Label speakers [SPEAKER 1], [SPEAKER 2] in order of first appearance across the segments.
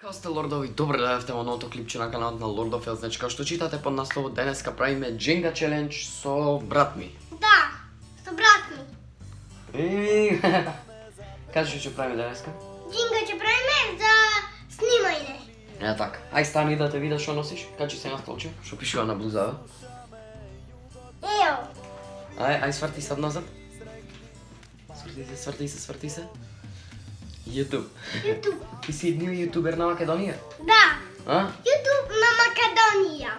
[SPEAKER 1] Како сте, лордови? Добре дојдовте во новото клипче на каналот на Lord of Hell. Значи, како што читате под насловот, денеска правиме Jenga Challenge со брат ми.
[SPEAKER 2] Да, со брат ми.
[SPEAKER 1] Кажи што ќе правиме денеска?
[SPEAKER 2] Jenga ќе правиме за снимање.
[SPEAKER 1] Така. Ај стани да те видам што носиш. Качи се на столче, што пишува на блузава.
[SPEAKER 2] Ео.
[SPEAKER 1] Ај сврти се назад. Сврти се. YouTube. Ти си едниот јутубер на Македонија?
[SPEAKER 2] Да.
[SPEAKER 1] А?
[SPEAKER 2] YouTube на Македонија.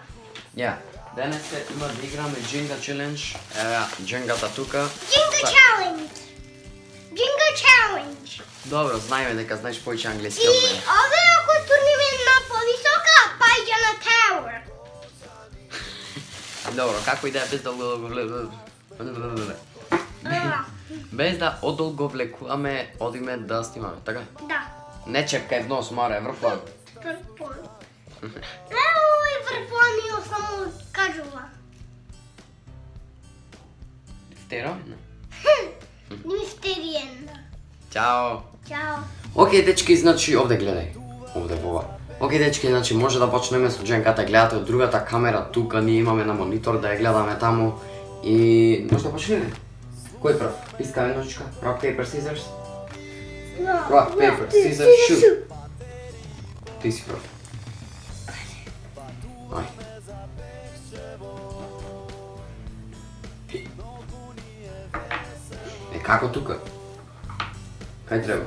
[SPEAKER 1] Ја. Денеска има да играме Jenga Challenge. Ева, Jenga-та тука.
[SPEAKER 2] Jenga Challenge. Jenga Challenge.
[SPEAKER 1] Добро, знаеме дека знаеш повеќе англиски
[SPEAKER 2] И
[SPEAKER 1] од мене.
[SPEAKER 2] овде ако турниме на повисока, паѓа на Tower.
[SPEAKER 1] Добро, како и да е без да одолговлекуваме, одиме да снимаме, така?
[SPEAKER 2] Да.
[SPEAKER 1] Не чепкај в нос, море, врплан.
[SPEAKER 2] Врплан. Ево и врпланio само кажува.
[SPEAKER 1] Втеровина.
[SPEAKER 2] Мистериен.
[SPEAKER 1] Чао.
[SPEAKER 2] Чао.
[SPEAKER 1] Океј, дечки, значи, овде гледај. Овде во ова. Океј, дечки, значи, може да почнеме со Jenga-та, гледате од другата камера тука, ние имаме на монитор да ја гледаме таму. И може да почнеме. Кој прв? Искаме ножичка? Rock, paper, scissors? Rock, paper, scissors, shoot. Ти си прв. Ај. Како тука? Кај треба?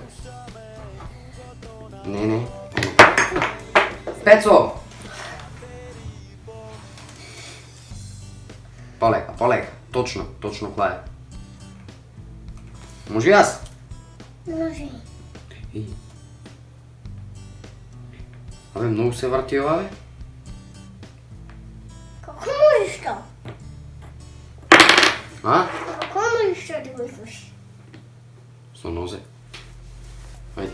[SPEAKER 1] Не. Пецо! Полека. Точно кај е. Може и јас?
[SPEAKER 2] Може.
[SPEAKER 1] Абе, многу се врти ова, бе.
[SPEAKER 2] Како можеш то?
[SPEAKER 1] А?
[SPEAKER 2] Како можеш то да го слушаш?
[SPEAKER 1] Со нозе. Ајде.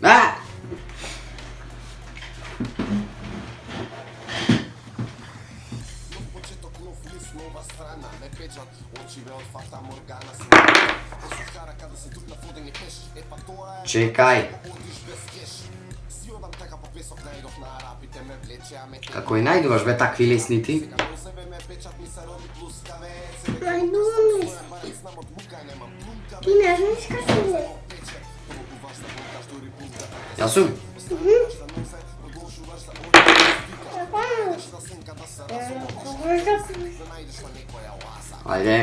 [SPEAKER 1] А! Чекај. Како и најдуваш, бе, такви лесници?
[SPEAKER 2] Најдувам. Ти не знаеш како е.
[SPEAKER 1] Јас сум. Ајде.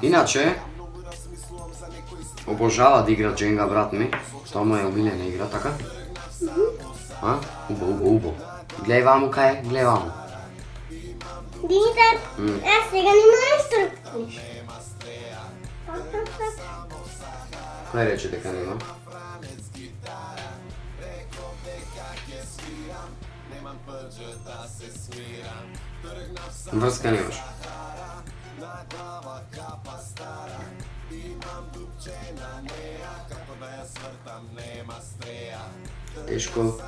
[SPEAKER 1] Иначе, обожава да игра Jenga, брат ми. Тоа му е омилена игра, така? А? Убаво. Гледај ваму кај е, гледај ваму.
[SPEAKER 2] Димитар, аз сега нема инструкции.
[SPEAKER 1] Кој рече дека нема? Врска немаш. Тешко,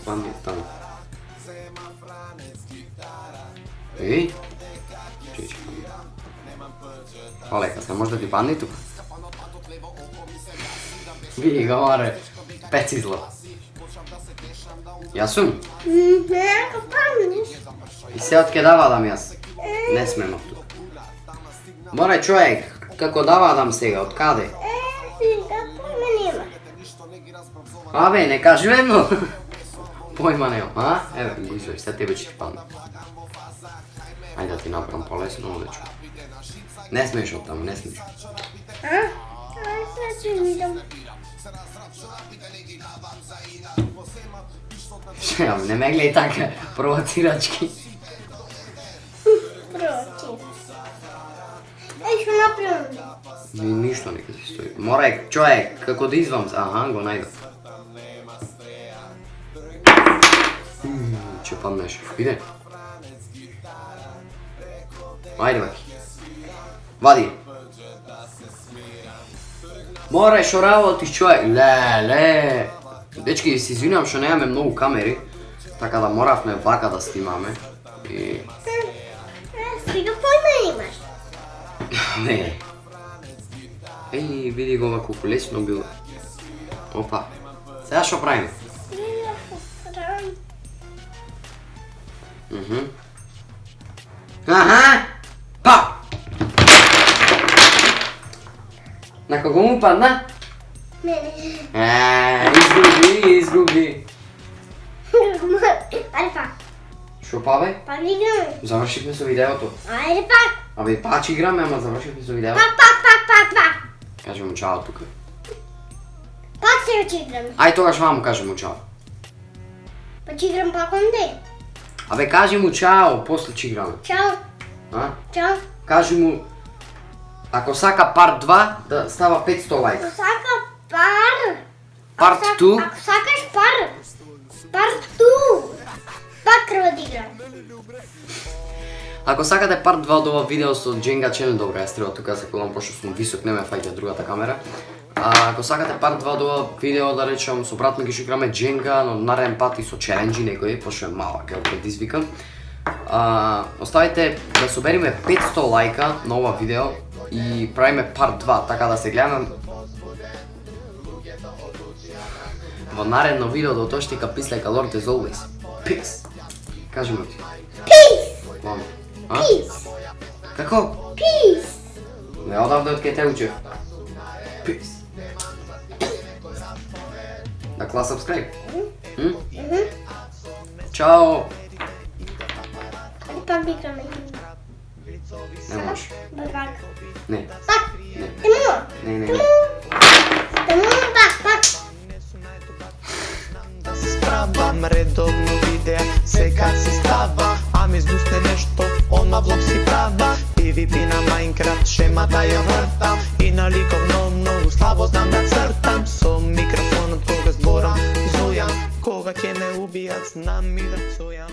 [SPEAKER 1] памет таму. Еј? Полека се, може да ти падне тука? Види го, море, пец изло. Јас сум?
[SPEAKER 2] Не, ако паднеш.
[SPEAKER 1] И се отке да вадам јас. Не смемо тука. Море, човек, како да вадам сега, од каде?
[SPEAKER 2] Сега појме нема.
[SPEAKER 1] Абе, не кажи едно. Појма нема, а? Еве, го извеш, сега тебе ќе ти падне. Ајде да ти направам полесно, овдечко. Не смеш од таму, не смеш.
[SPEAKER 2] А? Ај сега ќе видам.
[SPEAKER 1] Шеам, не ме гледај така, провоцирачки.
[SPEAKER 2] Против. Еј, што направам?
[SPEAKER 1] Ништо нека си стои. Мора, човек, како да извам, аха, го најдам. Че паднеш, иде. Ајде, баки. Вади. Мора, шо работиш, човек? Ле. Дечки, се извинувам што немаме многу камери, Така да моравме вака да снимаме. И...
[SPEAKER 2] Сега појма имаш.
[SPEAKER 1] Не. Еј, види го колку лесно било. Опа. Сега што правиме? Аха! Па! На кого му падна?
[SPEAKER 2] Мене.
[SPEAKER 1] Изгуби.
[SPEAKER 2] Ајде пак.
[SPEAKER 1] Шо па бе?
[SPEAKER 2] Пак играме.
[SPEAKER 1] Завршивме со видеото.
[SPEAKER 2] Ајде пак.
[SPEAKER 1] Абе, пак играме, ама завршивме со видеото.
[SPEAKER 2] Пак.
[SPEAKER 1] Кажи му чао тука.
[SPEAKER 2] Пак се ќе играме.
[SPEAKER 1] Ај тогаш ваму кажи му чао.
[SPEAKER 2] Па ќе играм пак онде.
[SPEAKER 1] Абе, кажи му чао, после ќе играме.
[SPEAKER 2] Чао.
[SPEAKER 1] А?
[SPEAKER 2] Чао.
[SPEAKER 1] Кажи му, ако сака парт 2, да става 500 лайка.
[SPEAKER 2] Ако сака пар.
[SPEAKER 1] Парт 2?
[SPEAKER 2] Ако сакаш пар. Парт 2. Пак треба да играме.
[SPEAKER 1] Ако сакате парт 2 од ова видео со Jenga Challenge, добре, јас треба тука да се колам, пошто сум висок, не ме фаќа другата камера. Ако сакате парт 2 од ова видео, да речем, со брат ми ќе играме Jenga, но нареден пат и со челенџи некои, пошто е малак, ќе го предизвикам. Оставите да собериме 500 лайка на ова видео и правиме парт 2, така да се гледаме во наредно видео до тоштика Peace like a Lord as always. Peace. Кажи му ти.
[SPEAKER 2] Peace.
[SPEAKER 1] Мамо. А?
[SPEAKER 2] Peace.
[SPEAKER 1] Како?
[SPEAKER 2] Peace.
[SPEAKER 1] Не одавде од ке те учев. Peace. Да клас subscribe. Чао.
[SPEAKER 2] Ајде пак да играме.
[SPEAKER 1] Не може.
[SPEAKER 2] Пак.
[SPEAKER 1] Не.
[SPEAKER 2] Пак.
[SPEAKER 1] Не.
[SPEAKER 2] Тему.
[SPEAKER 1] Не.
[SPEAKER 2] Тему пак.
[SPEAKER 3] Да се справам редовно видеа, сега си става, а ми сдусне нешто, одма влог си права. PvP на Minecraft, шемата ја вртам, и на ликовно многу слабо знам да цртам. Со микрофонот кога зборам, зојам, кога ќе ме убијат, знам и да цојам.